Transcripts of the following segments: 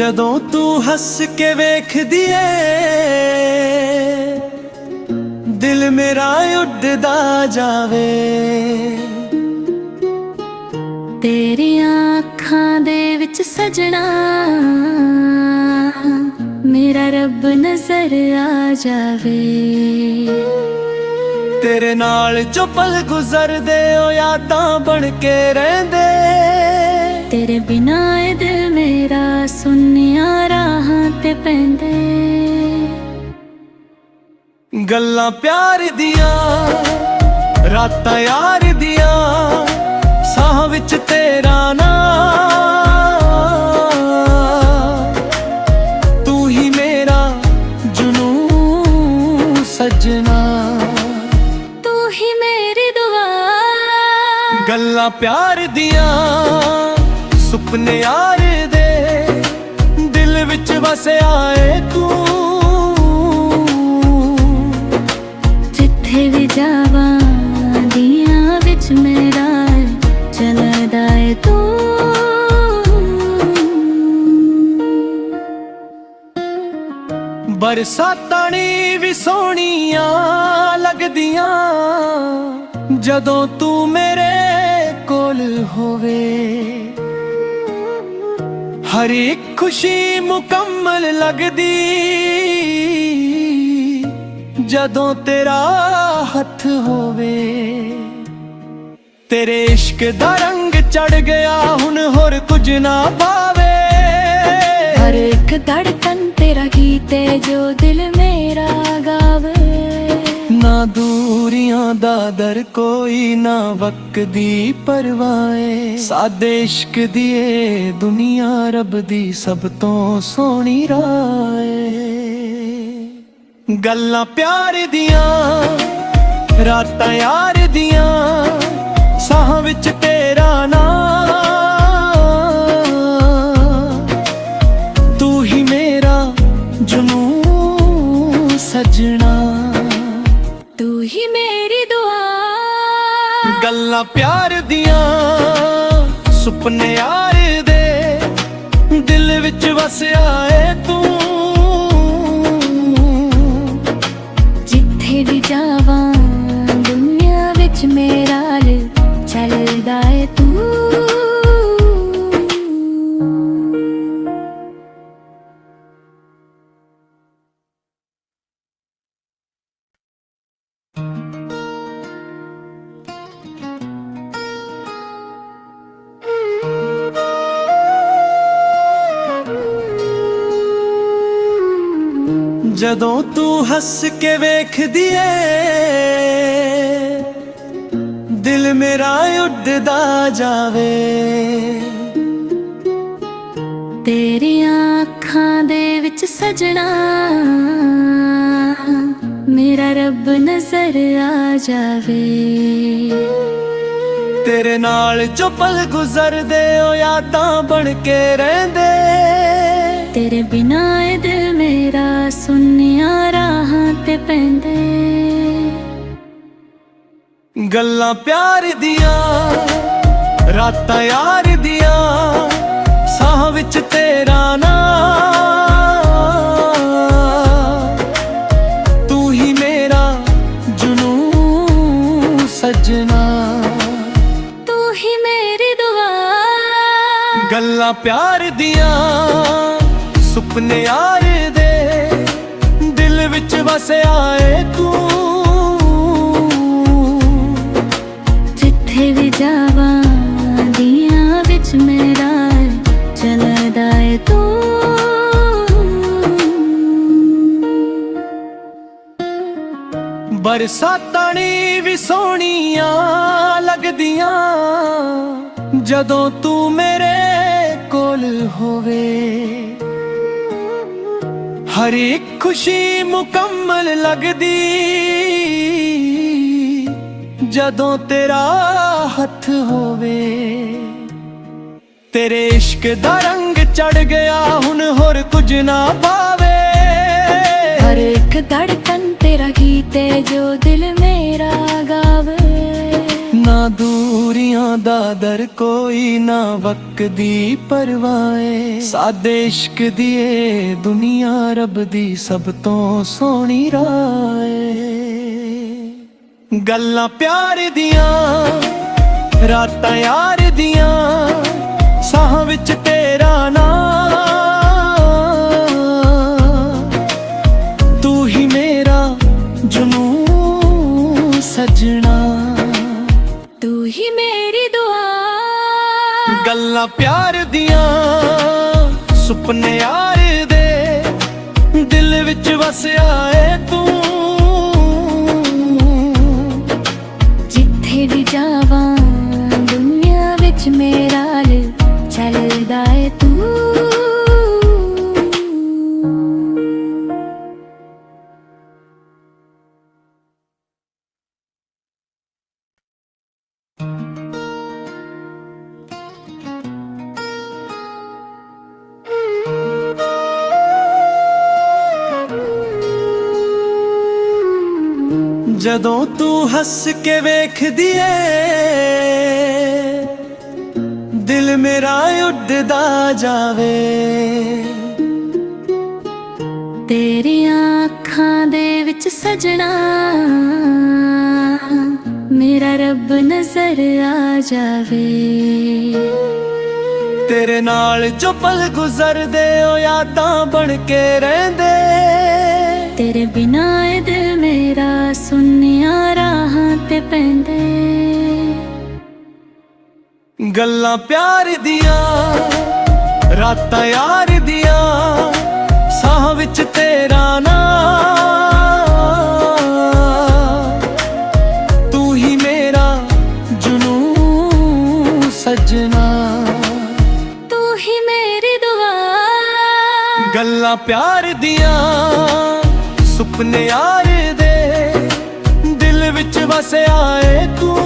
ਜਦੋਂ ਤੂੰ ਹੱਸ ਕੇ ਵੇਖਦੀ ਏ ਦਿਲ ਮੇਰਾ ਉੱਡਦਾ ਜਾਵੇ। ਤੇਰੀਆਂ ਅੱਖਾਂ ਦੇ ਵਿੱਚ ਸਜਣਾ ਮੇਰਾ ਰੱਬ ਨਜ਼ਰ ਆ ਜਾਵੇ। ਤੇਰੇ ਨਾਲ ਜੋ ਪਲ ਗੁਜ਼ਰਦੇ ਓ ਯਾਦਾਂ ਬਣ ਕੇ ਰਹਿੰਦੇ। ਤੇਰੇ ਬਿਨਾ ਇਹ ਦਿਲ ਮੇਰਾ ਸੁੰਨੀਆਂ ਰਾਹਾਂ ਤੇ ਪੈਂਦੇ। ਗੱਲਾਂ ਪਿਆਰ ਦੀਆਂ ਰਾਤਾਂ ਯਾਰ ਦੀਆਂ ਸਾਹ ਵਿੱਚ ਤੇਰਾ ਨਾਂ। ਤੂੰ ਹੀ ਮੇਰਾ ਜੁਨੂਨ ਸਜਣਾ, ਤੂੰ ਹੀ ਮੇਰੀ ਦੁਆ। ਗੱਲਾਂ ਪਿਆਰ ਦੀਆਂ ਸੁਪਨੇ ਯਾਰ ਦੇ ਦਿਲ ਵਿੱਚ ਵਸਿਆ ਏ ਤੂੰ। ਜਿੱਥੇ ਵੀ ਜਾਵਾਂ ਦੀਆਂ ਵਿੱਚ ਮੇਰਾ ਚੱਲਦਾ ਏ ਤੂੰ। ਬਰਸਾਤਾਂ ਨੀ ਵੀ ਸੋਹਣੀਆਂ ਲੱਗਦੀਆਂ ਜਦੋਂ ਤੂੰ ਮੇਰੇ ਕੋਲ ਹੋਵੇ। ਹਰ ਇੱਕ ਖੁਸ਼ੀ ਮੁਕੰਮਲ ਲੱਗਦੀ ਜਦੋਂ ਤੇਰਾ ਹੱਥ ਹੋਵੇ। ਤੇਰੇ ਇਸ਼ਕ ਦਾ ਰੰਗ ਚੜ ਗਿਆ ਹੁਣ ਹੋਰ ਕੁਝ ਨਾ ਪਾਵੇ। ਹਰ ਇੱਕ ਧੜਕਨ ਤੇਰਾ ਗੀਤ ਏ ਜੋ ਦਿਲ ਮੇਰਾ ਗਾਵੇ। ਨਾ ਦੂਰੀਆਂ ਦਾ ਦਰ ਕੋਈ ਨਾ ਵਕਤ ਦੀ ਪਰਵਾਹ ਏ। ਸਾਦੇ ਇਸ਼ਕ ਦੀ ਏ ਦੁਨੀਆ ਰੱਬ ਦੀ ਸਭ ਤੋਂ ਸੋਹਣੀ ਰਾਹ ਏ। ਗੱਲਾਂ ਪਿਆਰ ਦੀਆਂ ਰਾਤਾਂ ਯਾਰ ਦੀਆਂ ਸਾਹਾਂ ਵਿੱਚ ਤੇਰਾ ਨਾਂ। ਤੂੰ ਹੀ ਮੇਰਾ ਜਨੂਨ ਸਜਣਾ, ਤੂੰ ਹੀ ਮੇਰੀ ਦੁਆ। ਗੱਲਾਂ ਪਿਆਰ ਦੀਆਂ ਸੁਪਨੇ ਯਾਰ ਦੇ ਦਿਲ ਵਿੱਚ ਵਸਿਆ ਏ ਤੂੰ। ਜਿੱਥੇ ਵੀ ਜਾਵਾਂ ਦੁਨੀਆ ਵਿੱਚ ਮੇਰਾ ਚੱਲਦਾ ਏ ਤੂੰ। ਜਦੋਂ ਤੂੰ ਹੱਸ ਕੇ ਵੇਖਦੀ ਏ ਦਿਲ ਮੇਰਾ ਉੱਡਦਾ ਜਾਵੇ। ਤੇਰੀਆਂ ਅੱਖਾਂ ਦੇ ਵਿੱਚ ਸਜਣਾ ਮੇਰਾ ਰੱਬ ਨਜ਼ਰ ਆ ਜਾਵੇ। ਤੇਰੇ ਨਾਲ ਜੋ ਪਲ ਗੁਜ਼ਰਦੇ ਓ ਯਾਦਾਂ ਬਣ ਕੇ ਰਹਿੰਦੇ। ਤੇਰੇ ਬਿਨਾ ਇਹ ਦਿਲ ਮੇਰਾ ਸੁੰਨੀਆਂ ਰਾਹਾਂ ਤੇ ਪੈਂਦੇ। ਗੱਲਾਂ ਪਿਆਰ ਦੀਆਂ ਰਾਤਾਂ ਯਾਰ ਦੀਆਂ ਸਾਹ ਵਿੱਚ ਤੇਰਾ ਨਾਂ। ਤੂੰ ਹੀ ਮੇਰਾ ਜਨੂਨ ਸਜਣਾ, ਤੂੰ ਹੀ ਮੇਰੀ ਦੁਆ। ਗੱਲਾਂ ਪਿਆਰ ਦੀਆਂ ਸੁਪਨੇ ਯਾਰ ਦੇ ਦਿਲ ਵਿੱਚ ਵਸਿਆ ਏ ਤੂੰ। ਜਿੱਥੇ ਵੀ ਜਾਵਾਂ ਦੀਆਂ ਵਿੱਚ ਮੇਰਾ ਚੱਲਦਾ ਏ ਤੂੰ। ਬਰਸਾਤਾਂ ਨੀ ਵੀ ਸੋਹਣੀਆਂ ਲੱਗਦੀਆਂ ਜਦੋਂ ਤੂੰ ਮੇਰੇ ਕੋਲ ਹੋਵੇ। ਹਰ ਇੱਕ ਖੁਸ਼ੀ ਮੁਕੰਮਲ ਲੱਗਦੀ ਜਦੋਂ ਤੇਰਾ ਹੱਥ ਹੋਵੇ। ਤੇਰੇ ਇਸ਼ਕ ਦਾ ਰੰਗ ਚੜ ਗਿਆ ਹੁਣ ਹੋਰ ਕੁਝ ਨਾ ਪਾਵੇ। ਹਰ ਇੱਕ ਧੜਕਨ ਤੇਰਾ ਗੀਤ ਏ ਜੋ ਦਿਲ ਮੇਰਾ ਗਾਵੇ। ਨਾ ਦੂਰੀਆਂ ਦਾ ਦਰ ਕੋਈ ਨਾ ਵਕਦੀ ਪਰਵਾਏ, ਸਾਦੇ ਇਸ਼ਕ ਦੀ ਏ ਦੁਨੀਆ ਰੱਬ ਦੀ ਸਭ ਤੋਂ ਸੋਹਣੀ ਰਾਏ। ਗੱਲਾਂ ਪਿਆਰ ਦੀਆਂ ਰਾਤਾਂ ਯਾਰ ਦੀਆਂ, ਸਾਹਾਂ ਵਿੱਚ ਤੇਰਾ ਨਾਂ, ਤੂੰ ਹੀ ਮੇਰਾ ਜੁਨੂਨ ਸਜਣਾ, ਤੂੰ ਹੀ ਮੇਰੀ ਦੁਆ। ਗੱਲਾਂ ਪਿਆਰ ਦੀਆਂ ਸੁਪਨੇ ਯਾਰ ਦੇ, ਦਿਲ ਵਿੱਚ ਵਸਿਆ ਏ ਤੂੰ, ਜਿੱਥੇ ਵੀ ਜਾਵਾਂ ਦੁਨੀਆ ਵਿੱਚ ਮੇਰਾ ਚੱਲਦਾ ਏ ਤੂੰ। ਜਦੋਂ ਤੂੰ ਹੱਸ ਕੇ ਵੇਖਦੀ ਏ, ਦਿਲ ਮੇਰਾ ਉੱਡਦਾ ਜਾਵੇ, ਤੇਰੀਆਂ ਅੱਖਾਂ ਦੇ ਵਿੱਚ ਸਜਣਾ ਮੇਰਾ ਰੱਬ ਨਜ਼ਰ ਆ ਜਾਵੇ, ਤੇਰੇ ਨਾਲ ਜੋ ਪਲ ਗੁਜ਼ਰਦੇ ਉਹ ਯਾਦਾਂ ਬਣ ਕੇ ਰਹਿੰਦੇ, ਤੇਰੇ ਬਿਨਾ ਇਹ ਦਿਲ ਮੇਰਾ ਸੁੰਨੀਆਂ ਰਾਹਾਂ ਤੇ ਪੈਂਦੇ। ਗੱਲਾਂ ਪਿਆਰ ਦੀਆਂ ਰਾਤਾਂ ਯਾਰ ਦੀਆਂ, ਸਾਹਾਂ ਵਿੱਚ ਤੇਰਾ ਨਾਂ, ਤੂੰ ਹੀ ਮੇਰਾ ਜੁਨੂਨ ਸਜਣਾ, ਤੂੰ ਹੀ ਮੇਰੀ ਦੁਆ। ਗੱਲਾਂ ਪਿਆਰ ਦੀਆਂ ਸੁਪਨੇ ਯਾਰ ਦੇ, ਦਿਲ ਵਿੱਚ ਵਸਿਆ ਏ ਤੂੰ,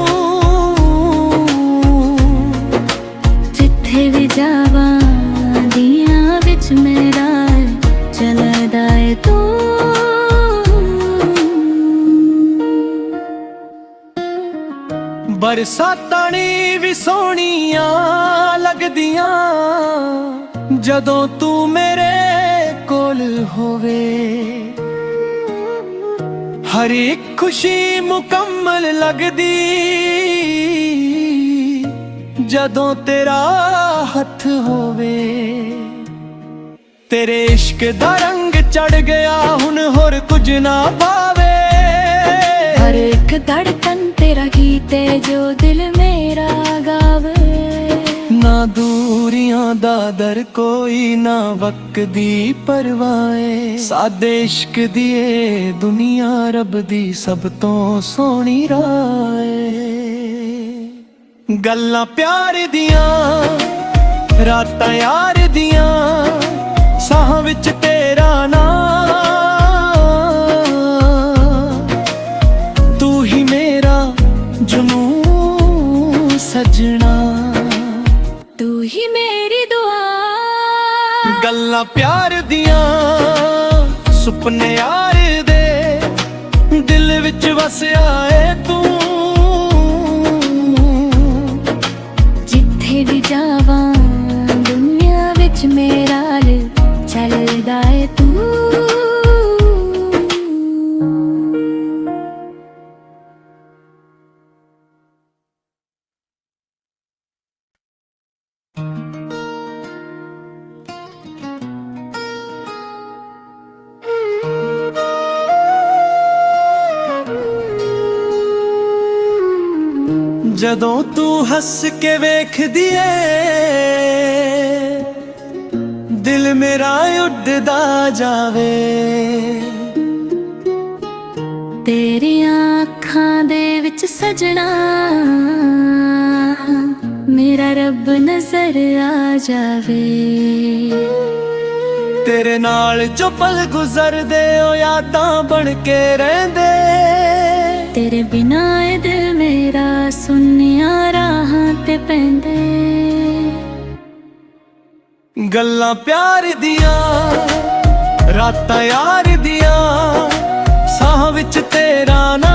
ਜਿੱਥੇ ਵੀ ਜਾਵਾਂ ਦੀਆਂ ਵਿੱਚ ਮੇਰਾ ਚੱਲਦਾ ਏ ਤੂੰ। ਬਰਸਾਤਾਂ ਨੀ ਵੀ ਸੋਹਣੀਆਂ ਲੱਗਦੀਆਂ, ਜਦੋਂ ਤੂੰ ਮੇਰੇ ਕੋਲ ਹੋਵੇ, ਹਰ ਇੱਕ ਖੁਸ਼ੀ ਮੁਕੰਮਲ ਲੱਗਦੀ, ਜਦੋਂ ਤੇਰਾ ਹੱਥ ਹੋਵੇ, ਤੇਰੇ ਇਸ਼ਕ ਦਾ ਰੰਗ ਚੜ ਗਿਆ ਹੁਣ ਹੋਰ ਕੁਝ ਨਾ ਭਾਵੇ, ਹਰ ਇੱਕ ਧੜਕਨ ਤੇਰਾ ਗੀਤ ਏ ਜੋ ਦਿਲ ਮੇਰਾ ਗਾਵੇ, ਨਾ ਦੂਰੀਆਂ ਦਾ ਦਰ ਕੋਈ ਨਾ ਵਕਦੀ ਪਰਵਾਏ, ਸਾਦੇ ਇਸ਼ਕ ਦੀ ਏ ਦੁਨੀਆ ਰੱਬ ਦੀ ਸਭ ਤੋਂ ਸੋਹਣੀ ਰਾਏ। ਗੱਲਾਂ ਪਿਆਰ ਦੀਆਂ ਰਾਤਾਂ ਯਾਰ ਦੀਆਂ, ਸਾਹਾਂ ਵਿੱਚ ਤੇਰਾ ਨਾਂ, ਤੂੰ ਹੀ ਮੇਰਾ ਜੁਨੂਨ ਸਜਣਾ, ਤੂੰ ਹੀ ਮੇਰੀ ਦੁਆ। ਗੱਲਾਂ ਪਿਆਰ ਦੀਆਂ ਸੁਪਨੇ ਯਾਰ ਦੇ, ਦਿਲ ਵਿੱਚ ਵਸਿਆ ਏ ਤੂੰ, ਜਿੱਥੇ ਵੀ ਜਾਵਾਂ ਦੁਨੀਆ ਵਿੱਚ ਮੇਰਾ ਚੱਲਦਾ ਏ ਤੂੰ। ਜਦੋਂ ਤੂੰ ਹੱਸ ਕੇ ਵੇਖਦੀ ਏ, ਦਿਲ ਮੇਰਾ ਉੱਡਦਾ ਜਾਵੇ, ਤੇਰੀਆਂ ਅੱਖਾਂ ਦੇ ਵਿੱਚ ਸਜਣਾ ਮੇਰਾ ਰੱਬ ਨਜ਼ਰ ਆ ਜਾਵੇ, ਤੇਰੇ ਨਾਲ ਜੋ ਪਲ ਗੁਜ਼ਰਦੇ ਉਹ ਯਾਦਾਂ ਬਣ ਕੇ ਰਹਿੰਦੇ, ਤੇਰੇ ਬਿਨਾ ਇਹ ਦਿਲ ਮੇਰਾ ਸੁੰਨੀਆਂ ਰਾਹਾਂ ਤੇ ਪੈਂਦੇ। ਗੱਲਾਂ ਪਿਆਰ ਦੀਆਂ ਰਾਤਾਂ ਯਾਰ ਦੀਆਂ, ਸਾਹਾਂ ਵਿੱਚ ਤੇਰਾ ਨਾਂ,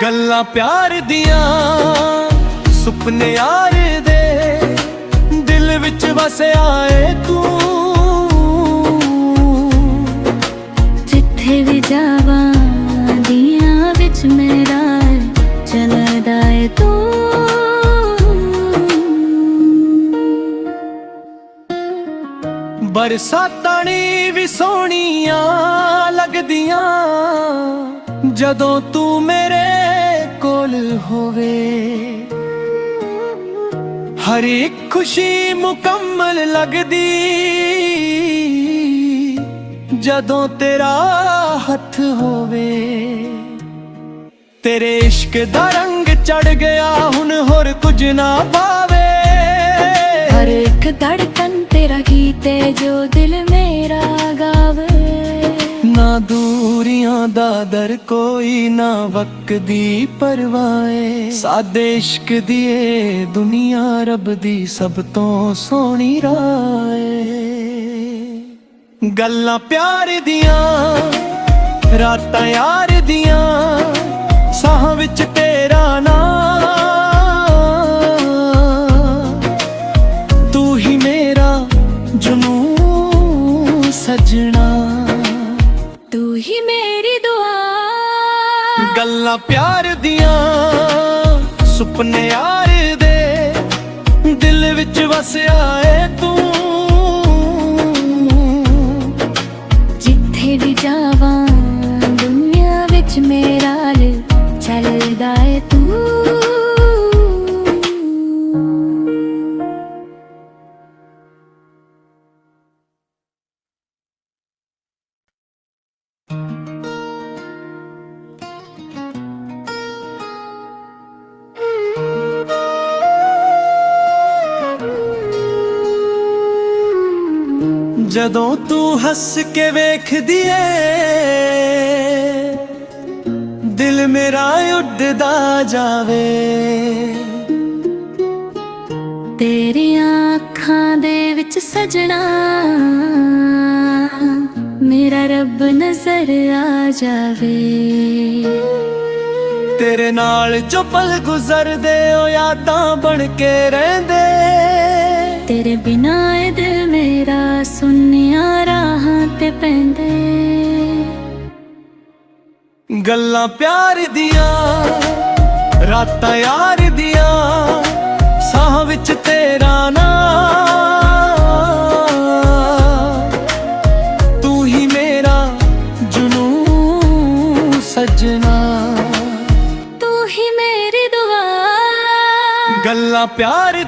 ਗੱਲਾਂ ਪਿਆਰ ਦੀਆਂ ਸੁਪਨੇ ਯਾਰ ਦੇ ਦਿਲ ਵਿੱਚ ਵਸਿਆ ਏ ਤੂੰ ਜਿੱਥੇ ਵੀ ਜਾਵਾਂ ਦੀਆਂ ਵਿੱਚ ਮੇਰਾ ਚੱਲਦਾ ਏ ਤੂੰ ਬਰਸਾਤਾਂ ਨੀ ਵੀ ਸੋਹਣੀਆਂ ਲੱਗਦੀਆਂ ਜਦੋਂ ਤੂੰ ਮੇਰੇ ਕੋਲ ਹੋਵੇ ਹਰ ਇੱਕ ਖੁਸ਼ੀ ਮੁਕੰਮਲ ਲੱਗਦੀ ਜਦੋਂ ਤੇਰਾ ਹੱਥ ਹੋਵੇ ਤੇਰੇ ਇਸ਼ਕ ਦਾ ਰੰਗ ਚੜ ਗਿਆ ਹੁਣ ਹੋਰ ਕੁਝ ਨਾ ਪਾਵੇ हर एक धड़कन तेरा गीत है जो दिल मेरा गावे ਨਾ ਦੂਰੀਆਂ ਦਾ ਦਰ ਕੋਈ ਨਾ ਵਕਤ ਦੀ ਪਰਵਾਏ ਸਾਦੇ ਇਸ਼ਕ ਦੀ ਏ ਦੁਨੀਆ ਰੱਬ ਦੀ ਸਭ ਤੋਂ ਸੋਹਣੀ ਰਾਏ ਗੱਲਾਂ ਪਿਆਰ ਦੀਆਂ ਰਾਤਾਂ ਯਾਰ ਦੀਆਂ ਸਾਹਾਂ ਵਿੱਚ ਤੇਰਾ ਨਾਂ सजना तू ही मेरी दुआ गल्लां प्यार दियां सुपने यार दे दिल विच वसिया ए तू जिथे भी जावां दुनिया विच मेरा चलदा ए तू ਜਦੋਂ ਤੂੰ ਹੱਸ ਕੇ ਵੇਖਦੀ ਏ ਦਿਲ ਮੇਰਾ ਉੱਡਦਾ ਜਾਵੇ ਤੇਰੀਆਂ ਅੱਖਾਂ ਦੇ ਵਿੱਚ ਸਜਣਾ ਮੇਰਾ ਰੱਬ ਨਜ਼ਰ ਆ ਜਾਵੇ ਤੇਰੇ ਨਾਲ ਜੋ ਪਲ ਗੁਜ਼ਰਦੇ ਉਹ ਯਾਦਾਂ ਬਣ ਕੇ ਰਹਿੰਦੇ तेरे बिना ए दिल मेरा सुनिया राहां ते पैंदे गल्लां प्यार दियां रातां यार दियां साह विच तेरा नां तू ही मेरा जुनून सजना तू ही मेरी दुआ गल्लां प्यार